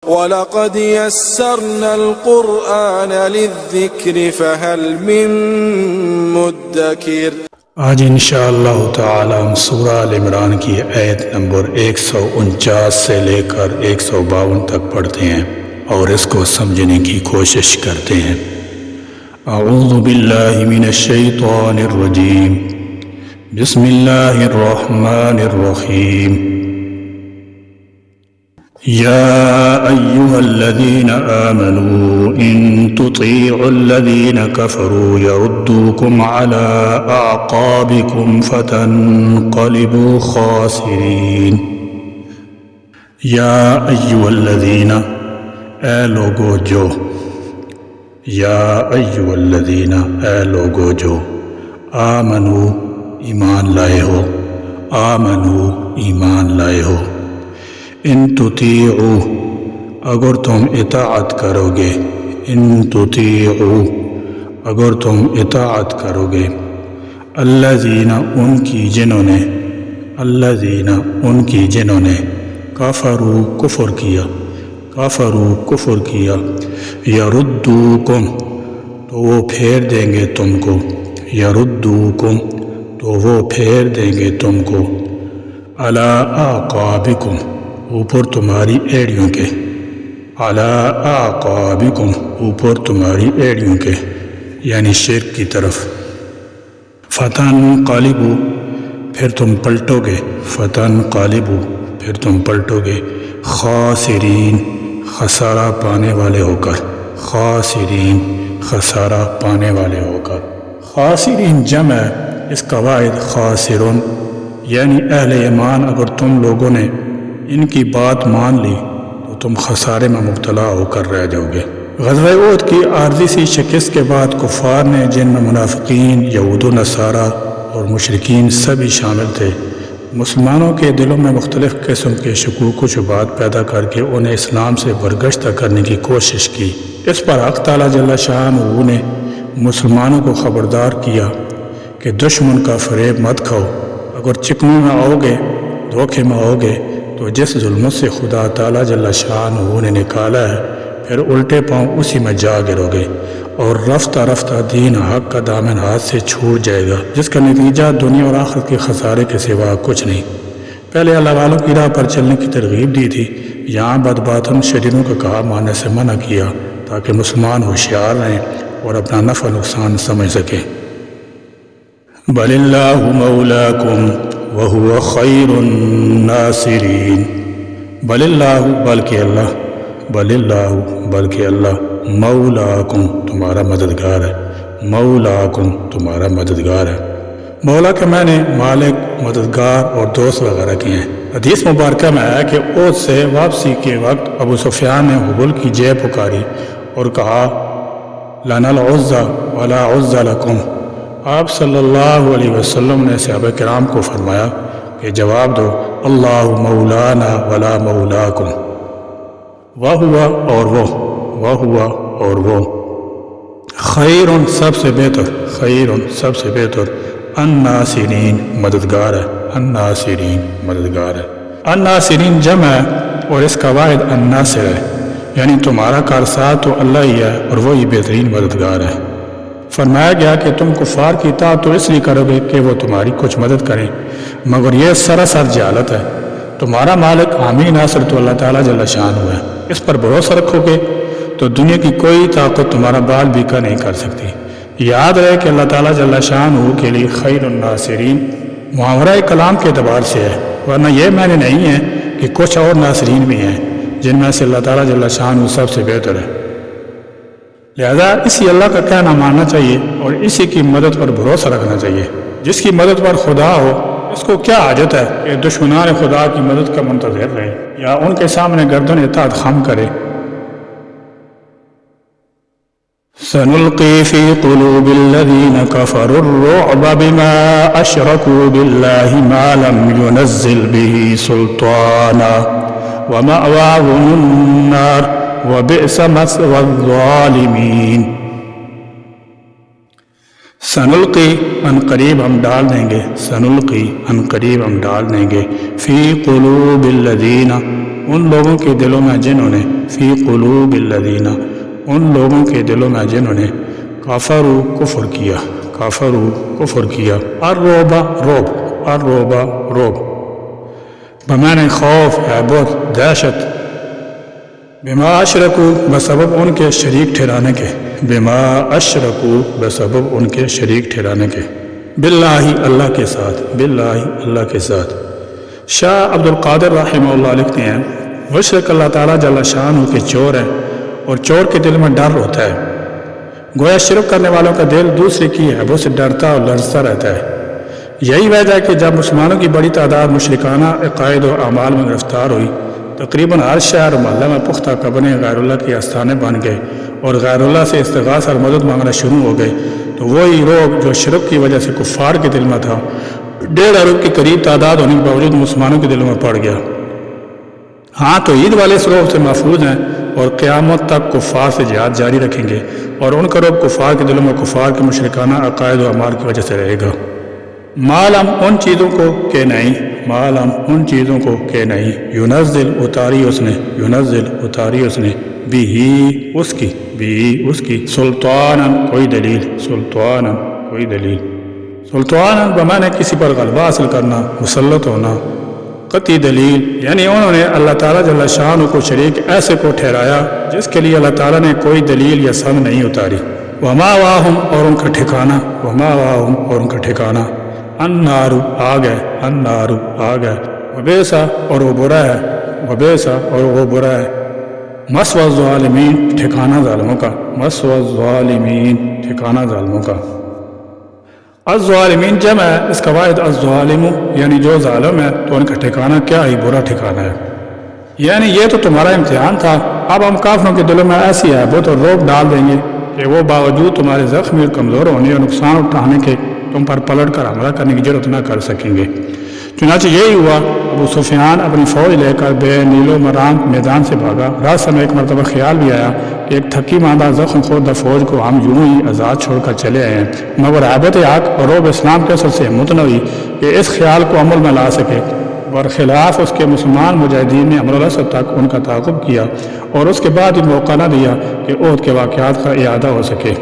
وَلَقَدْ يَسَّرْنَا الْقُرْآنَ لِلذِّكْرِ فَهَلْ مِن مُدَّكِرٍ۔ آج انشاءاللہ تعالی ہم سورہ آل عمران کی آیت نمبر 149 سے لے کر 152 تک پڑھتے ہیں اور اس کو سمجھنے کی کوشش کرتے ہیں۔ اعوذ باللہ من الشیطان الرجیم، بسم اللہ الرحمن الرحیم۔ يا أيها الذين آمنوا إن تطيعوا الذين كفروا يردوكم على أعقابكم فتنقلبوا خاسرين۔ يا أيها الذين اے لوگو جو، یا ایها الذین اے لوگو جو، آمنو ایمان لائے ہو، آمنو ایمان لائے ہو، ان تطیعو اگر تم اطاعت کرو گے، ان تطیعو اگر تم اطاعت کرو گے، الذین ان کی جنہوں نے، الذین ان کی جنہوں نے، کفروا کفر کیا، کفروا کفر کیا، یردوکم تو وہ پھیر دیں گے تم کو، یردوکم تو وہ پھیر دیں گے تم کو، علی اعقابکم اوپر تمہاری ایڑیوں کے، علی اعقابکم اوپر تمہاری ایڑیوں کے، یعنی شرک کی طرف، فتنقلبو پھر تم پلٹو گے، فتنقلبو پھر تم پلٹو گے، خاسرین خسارہ پانے والے ہو کر، خاسرین خسارہ پانے والے ہو کر۔ خاسرین جمع اس کا واحد خاسرون، یعنی اہل ایمان اگر تم لوگوں نے ان کی بات مان لی تو تم خسارے میں مبتلا ہو کر رہ جاؤ گے۔ غزوہ احد کی عارضی سی شکست کے بعد کفار نے، جن میں منافقین، یہود و نصارہ اور مشرکین سبھی شامل تھے، مسلمانوں کے دلوں میں مختلف قسم کے شکوک و شبہات پیدا کر کے انہیں اسلام سے برگشتہ کرنے کی کوشش کی۔ اس پر حق تعالیٰ جل شانہ نے مسلمانوں کو خبردار کیا کہ دشمن کا فریب مت کھاؤ، اگر چکنوں میں آؤ گے، دھوکے میں آؤ گے تو جس ظلمت سے خدا تعالیٰ جل شانہ نے نکالا ہے پھر الٹے پاؤں اسی میں جا گرو گے، اور رفتہ رفتہ دین حق کا دامن ہاتھ سے چھوٹ جائے گا، جس کا نتیجہ دنیا اور آخرت کے خسارے کے سوا کچھ نہیں۔ پہلے اللہ والوں کی راہ پر چلنے کی ترغیب دی تھی، یہاں بدباطن شریروں کا کہا ماننے سے منع کیا تاکہ مسلمان ہوشیار رہیں اور اپنا نفع نقصان سمجھ سکیں۔ بل اللہ مولاکم وہو خیر الناصرین، بل اللہ بلکہ اللہ، بل اللہ بلکہ اللہ، مولاکم تمہارا مددگار ہے، مولاکم تمہارا مددگار ہے۔ مولا کے معنی مالک، مددگار اور دوست وغیرہ کے ہیں۔ حدیث مبارکہ میں آیا کہ احد سے واپسی کے وقت ابو سفیان نے حبل کی جے پکاری اور کہا لنا العزى ولا عزى لكم۔ آپ صلی اللہ علیہ وسلم نے صحابہ کرام کو فرمایا کہ جواب دو اللہ مولانا ولا مولاکم، وہوا اور وہ، وہوا اور وہ، خیر سب سے بہتر، خیر سب سے بہتر، الناصرین مددگار ہے، الناصرین مددگار ہے۔ الناصرین جمع ہے اور اس کا واحد الناصر ہے، یعنی تمہارا کارساز تو اللہ ہی ہے اور وہی بہترین مددگار ہے۔ فرمایا گیا کہ تم کفار کی اطاعت تو اس لیے کرو گے کہ وہ تمہاری کچھ مدد کریں، مگر یہ سراسر جہالت ہے۔ تمہارا مالک حامی ناصر تو اللہ تعالیٰ جل شانہ ہے، اس پر بھروسہ رکھو گے تو دنیا کی کوئی طاقت تمہارا بال بیکا نہیں کر سکتی۔ یاد رہے کہ اللہ تعالیٰ جل شانہ کے لیے خیر الناصرین محاورہ کلام کے اعتبار سے ہے، ورنہ یہ معنی نہیں ہے کہ کچھ اور ناصرین بھی ہیں جن میں سے اللہ تعالیٰ جل شانہ سب سے بہتر ہے۔ لہذا اسی اللہ کا کہنا ماننا چاہیے اور اسی کی مدد پر بھروسہ رکھنا چاہیے۔ جس کی مدد پر خدا ہو اس کو کیا حاجت ہے کہ دشمنان خدا کی مدد کا منتظر رہے یا ان کے سامنے گردن اطاعت خم کرے۔ سنلقي في قلوب الذين كفروا الرعب بما أشركوا بالله ما لم ينزل به سلطانا ومأواهم النار وبئس مثوى الظالمين۔ سنلقی ان قریب ہم ڈال دیں گے، سنلقی ان قریب ہم ڈال دیں گے، فی قلوب الذین ان لوگوں کے دلوں میں جنہوں نے فی قلوب الذین ان لوگوں کے دلوں میں جنہوں نے کافروا کفر کیا الرعب روب بمعنی خوف بہت دہشت بما اشرکو بسبب ان کے شریک ٹھہرانے کے بما اشرکو بسبب ان کے شریک ٹھہرانے کے باللہ اللہ کے ساتھ شاہ عبد القادر رحمہ اللہ لکھتے ہیں مشرک اللہ تعالیٰ جل شانہ کے چور ہے اور چور کے دل میں ڈر ہوتا ہے گویا شرک کرنے والوں کا دل دوسرے کی عیبوں سے ڈرتا اور لرزتا رہتا ہے یہی وجہ ہے کہ جب مسلمانوں کی بڑی تعداد مشرکانہ عقائد اور اعمال میں گرفتار ہوئی تقریباً ہر شہر اور محلہ میں پختہ قبریں غیر اللہ کے آستانے بن گئے اور غیر اللہ سے استغاثہ اور مدد مانگنا شروع ہو گئے تو وہی روب جو شرک کی وجہ سے کفار کے دل میں تھا 1.5 ارب کے قریب تعداد ہونے کے باوجود مسلمانوں کے دلوں میں پڑ گیا ہاں تو عید والے اس روب سے محفوظ ہیں اور قیامت تک کفار سے جہاد جاری رکھیں گے اور ان کا روب کفار کے دلوں میں کفار کے مشرکانہ عقائد و اعمال کی وجہ سے رہے گا معلوم ان چیزوں کو کہ نہیں ينزل اتاری اس نے بھی اس کی سلطانا کوئی دلیل سلطانا بمعنی کسی پر غلبہ حاصل کرنا مسلط ہونا قطعی دلیل یعنی انہوں نے اللہ تعالیٰ جل شانہ کو شریک ایسے کو ٹھہرایا جس کے لیے اللہ تعالیٰ نے کوئی دلیل یا سند نہیں اتاری وما واہم اور ان کا ٹھکانہ النار آگ ہے وبیسا اور وہ برا ہے مسوى الظالمین ٹھکانہ ظالموں کا الظالمین جمع ہے اس کا واحد الظالم یعنی جو ظالم ہے تو ان کا ٹھکانہ کیا ہی برا ٹھکانہ ہے یعنی یہ تو تمہارا امتحان تھا اب ہم کافروں کے دلوں میں ایسی ہے وہ تو روب ڈال دیں گے کہ وہ باوجود تمہارے زخمی اور کمزور ہونے اور نقصان اٹھانے کے تم پر پلٹ کر حملہ کرنے کی ضرورت نہ کر سکیں گے چنانچہ یہی ہوا ابو سفیان اپنی فوج لے کر بے نیل و مران میدان سے بھاگا راستے میں ایک مرتبہ خیال بھی آیا کہ ایک تھکی ماندہ زخم خوردہ فوج کو ہم یوں ہی آزاد چھوڑ کر چلے آئے ہیں مگر عابد حق اور روب اسلام کے اثر سے ہمت نہ ہوئی کہ اس خیال کو عمل میں لا سکے برخلاف اس کے مسلمان مجاہدین نے امر الاسد تک ان کا تعاقب کیا اور اس کے بعد یہ موقع نہ دیا کہ احد کے واقعات کا اعادہ ہو سکے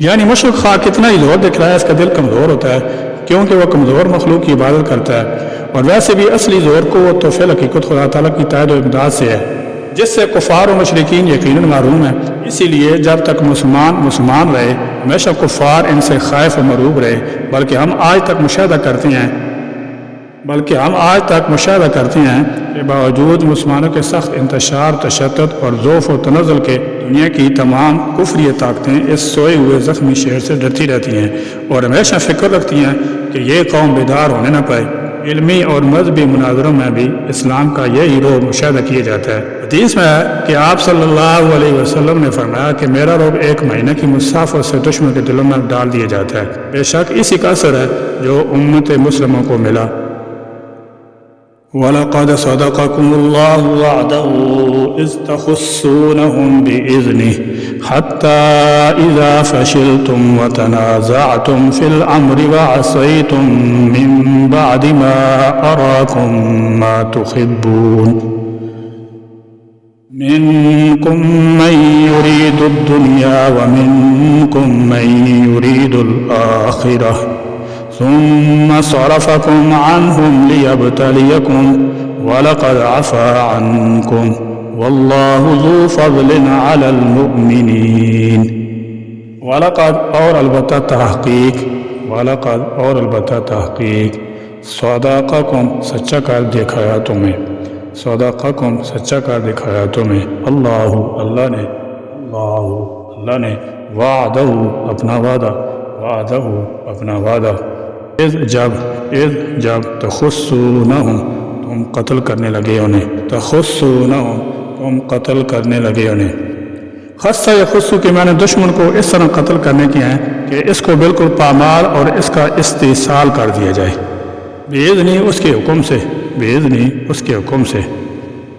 یعنی مشرک خواہ کتنا ہی زور دکھ رہا ہے اس کا دل کمزور ہوتا ہے کیونکہ وہ کمزور مخلوق کی عبادت کرتا ہے اور ویسے بھی اصلی زور کو وہ توفیل حقیقت خدا تعالیٰ کی تائید و امداد سے ہے جس سے کفار و مشرکین یقیناً محروم ہیں اسی لیے جب تک مسلمان رہے ہمیشہ کفار ان سے خائف و مرعوب رہے بلکہ ہم آج تک مشاہدہ کرتے ہیں کہ باوجود مسلمانوں کے سخت انتشار تشدد اور ضعف و تنزل کے دنیا کی تمام کفری طاقتیں اس سوئے ہوئے زخمی شہر سے ڈرتی رہتی ہیں اور ہمیشہ فکر رکھتی ہیں کہ یہ قوم بیدار ہونے نہ پائے علمی اور مذہبی مناظروں میں بھی اسلام کا یہی روب مشاہدہ کیا جاتا ہے حدیث میں ہے کہ آپ صلی اللہ علیہ وسلم نے فرمایا کہ میرا روب 1 مہینہ کی مسافت سے دشمن کے دلوں میں ڈال دیا جاتا ہے بے شک اسی کا اثر ہے جو امت مسلموں کو ملا وَلَقَدْ صَدَقَكُمُ اللَّهُ وَعْدَهُ إِذْ تَخُصُّونَهُمْ بِإِذْنِهِ حَتَّى إِذَا فَشِلْتُمْ وَتَنَازَعْتُمْ فِي الْأَمْرِ وَعَصَيْتُمْ مِنْ بَعْدِ مَا أَرَاكُمْ مَا تُحِبُّونَ مِنْكُمْ مَنْ يُرِيدُ الدُّنْيَا وَمِنْكُمْ مَنْ يُرِيدُ الْآخِرَةَ ثم صرفكم عنهم ليبتليكم ولقد عفا عنكم والله ذو فضل على المؤمنين ولقد اور البتہ تحقیق صدقكم سچا کر دکھایا تمہیں اللہ نے وعدہ اپنا وعدہ اذ جب تخصونہم تم قتل کرنے لگے انہیں خصہ یا خصو کے معنی دشمن کو اس طرح قتل کرنے کے ہیں کہ اس کو بالکل پامال اور اس کا استحصال کر دیا جائے بِإِذْنِ اس کے حکم سے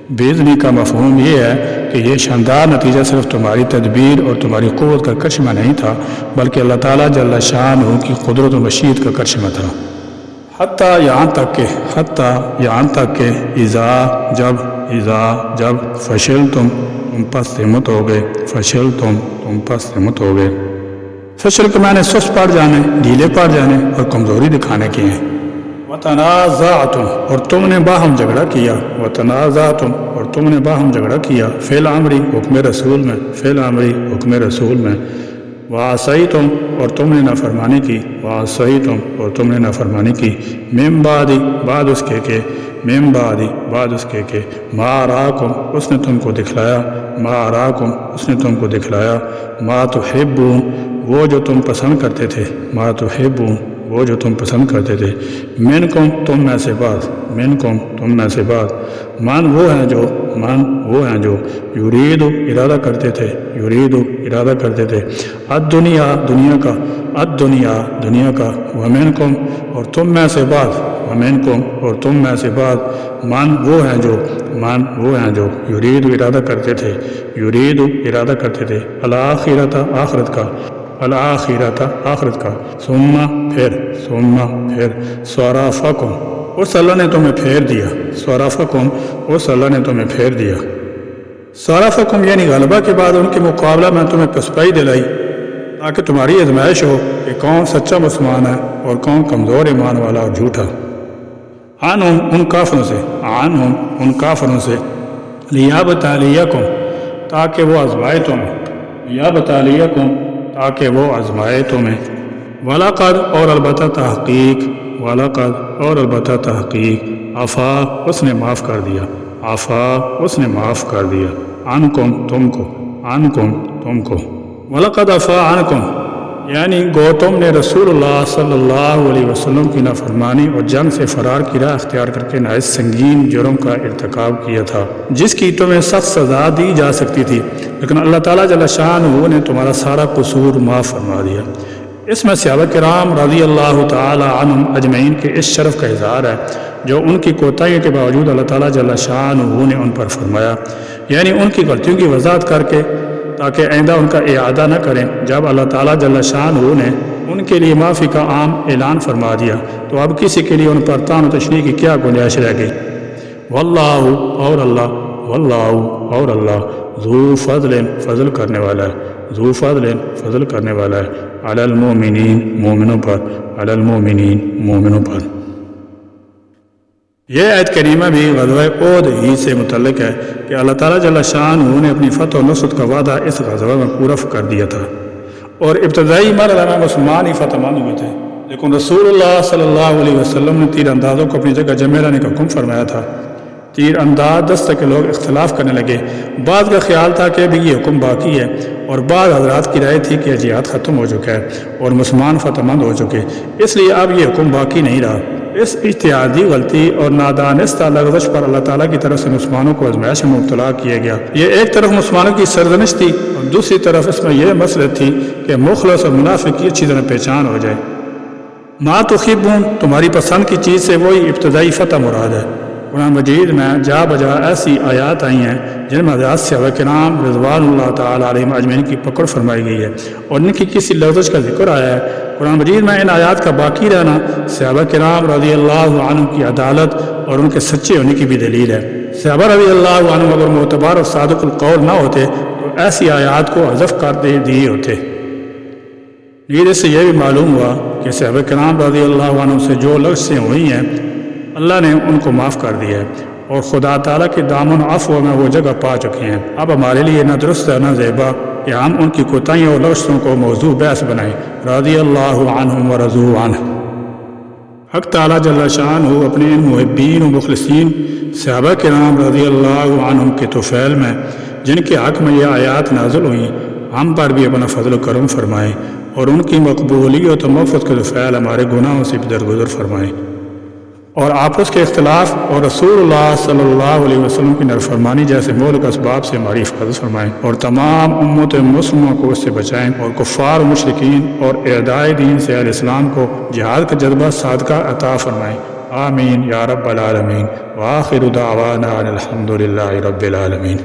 بِإِذْنِ کا مفہوم یہ ہے کہ یہ شاندار نتیجہ صرف تمہاری تدبیر اور تمہاری قوت کا کرشمہ نہیں تھا بلکہ اللہ تعالیٰ جل شانہ کی قدرت و مشیت کا کرشمہ تھا حتیٰ یہاں تک کہ اذا جب جب فشل تم پس سے مت ہو گئے، فشل تم پس سے مت ہو گئے۔ فشل کے معنی سست پڑ جانے، ڈھیلے پڑ جانے اور کمزوری دکھانے کے ہیں۔ وتنازعتم اور تم نے باہم جھگڑا کیا، وتنازعتم اور تم نے باہم جھگڑا کیا، فعل امری حکم رسول میں، فعل امری حکم رسول میں۔ وعصیتم اور تم نے نافرمانی کی، وعصیتم اور تم نے نافرمانی کی، من بعد اس کے من بعد اس کے ما اراکم اس نے تم کو دکھلایا، ما اراکم اس نے تم کو دکھلایا، ما تحبون وہ جو تم پسند کرتے تھے، ما تحبون وہ جو تم پسند کرتے تھے، منکم تم میں سے بعض، منکم تم میں سے بعض، من وہ ہیں جو یرید ارادہ کرتے تھے، یرید ارادہ کرتے تھے، الدنیا دنیا کا، ومنکم اور تم میں سے بعض، ومنکم اور تم میں سے بعض، من وہ ہیں جو یرید ارادہ کرتے تھے، یرید ارادہ کرتے تھے، الآخرۃ آخرت کا، الآخرۃ آخرت کا، ثم پھر صرفکم اس اللہ نے تمہیں پھیر دیا، صرفکم اس اللہ نے تمہیں پھیر دیا، صرفکم یعنی غلبہ کے بعد ان کے مقابلہ میں تمہیں پسپائی دلائی تاکہ تمہاری آزمائش ہو کہ کون سچا مسلمان ہے اور کون کمزور ایمان والا اور جھوٹا۔ عنہم ان کافروں سے، عنہم ان کافروں سے، لیبتلیکم تاکہ وہ آزمائے تمہیں، لیبتلیکم تاکہ وہ آزمائے تمہیں، وَلَقَدْ اور البتہ تحقیق، وَلَقَدْ اور البتہ تحقیق، عفا اس نے معاف کر دیا، عفا اس نے معاف کر دیا، عنکم تم کو، عنکم تم کو، وَلَقَدْ عفا عنکم یعنی گو تم نے رسول اللہ صلی اللہ علیہ وسلم کی نافرمانی اور جنگ سے فرار کی راہ اختیار کر کے نہایت سنگین جرم کا ارتکاب کیا تھا جس کی تمہیں سخت سزا دی جا سکتی تھی، لیکن اللہ تعالیٰ جل شانہ نے تمہارا سارا قصور معاف فرما دیا۔ اس میں صحابہ کرام رضی اللہ تعالی عنہم اجمعین کے اس شرف کا اظہار ہے جو ان کی کوتاہیوں کے باوجود اللہ تعالیٰ جل شانہ نے ان پر فرمایا، یعنی ان کی غلطیوں کی وضاحت کر کے تاکہ آئندہ ان کا اعادہ نہ کریں۔ جب اللہ تعالیٰ جل شانہ نے ان کے لیے معافی کا عام اعلان فرما دیا تو اب کسی کے لیے ان پر طعن و تشنیع کی کیا گنجائش رہ گئی۔ واللہ اور اللہ، واللہ اور اللہ ذو فضل فضل کرنے والا ہے، ذو فضل فضل کرنے والا ہے، علی المؤمنین مومنوں پر، علی المؤمنین مومنوں پر۔ یہ آیت کریمہ بھی غزوہ احد ہی سے متعلق ہے کہ اللہ تعالیٰ جل شانہ نے اپنی فتح و نصرت کا وعدہ اس غزوہ میں پورا کر دیا تھا، اور ابتدائی مرحلہ میں مسلمان ہی فتح مند ہوئے تھے، لیکن رسول اللہ صلی اللہ علیہ وسلم نے تیر اندازوں کو اپنی جگہ جمع لانے کا حکم فرمایا تھا۔ تیر انداز دستے کے لوگ اختلاف کرنے لگے، بعض کا خیال تھا کہ ابھی یہ حکم باقی ہے، اور بعض حضرات کی رائے تھی کہ جہاد ختم ہو چکا ہے اور مسلمان فتح مند ہو چکے، اس لیے اب یہ حکم باقی نہیں رہا۔ اس اجتہادی غلطی اور نادانستہ لغزش پر اللہ تعالیٰ کی طرف سے مسلمانوں کو آزمائش میں مبتلا کیا گیا۔ یہ ایک طرف مسلمانوں کی سرزنش تھی اور دوسری طرف اس میں یہ مسئلہ تھی کہ مخلص اور منافق کی اچھی طرح پہچان ہو جائے۔ ما تحبون تمہاری پسند کی چیز سے وہی ابتدائی فتح مراد ہے۔ قرآن مجید میں جا بجا ایسی آیات آئی ہیں جن میں حضرات صحابہ کرام رضوان اللہ تعالیٰ علیہم اجمعین کی پکڑ فرمائی گئی ہے اور ان کی کسی لغزش کا ذکر آیا ہے۔ قرآن مجید میں ان آیات کا باقی رہنا صحابہ کرام رضی اللہ عنہ کی عدالت اور ان کے سچے ہونے کی بھی دلیل ہے۔ صحابہ رضی اللہ عنہ اگر معتبر اور صادق القول نہ ہوتے تو ایسی آیات کو حذف کر دیے ہوتے۔ اس سے یہ بھی معلوم ہوا کہ صحابہ کرام رضی اللہ عنہ سے جو لغزشیں ہوئی ہیں اللہ نے ان کو معاف کر دیا ہے اور خدا تعالیٰ کے دامن عفو میں وہ جگہ پا چکے ہیں۔ اب ہمارے لیے نہ درست ہے نہ زیبا کہ ہم ان کی کوتاہیوں اور لغزشوں کو موضوع بحث بنائیں۔ رضی اللہ عنہم ورضوا عنہ۔ حق تعالیٰ جل شانہ اپنے ان محبین و مخلصین صحابہ کرام رضی اللہ عنہم کے طفیل میں جن کے حق میں یہ آیات نازل ہوئیں ہم پر بھی اپنا فضل و کرم فرمائیں اور ان کی مقبولیت و مغفرت کے طفیل ہمارے گناہوں سے بھی درگزر فرمائیں، اور آپس کے اختلاف اور رسول اللہ صلی اللہ علیہ وسلم کی نافرمانی جیسے مہلک اسباب سے ہماری حفاظت فرمائیں، اور تمام امت مسلموں کو اس سے بچائیں، اور کفار و مشرکین اور اعداء دین سے اہل اسلام کو جہاد کا جذبہ صادقہ عطا فرمائیں۔ آمین یا رب العالمین، وآخر دعوانا ان الحمد للہ رب العالمین۔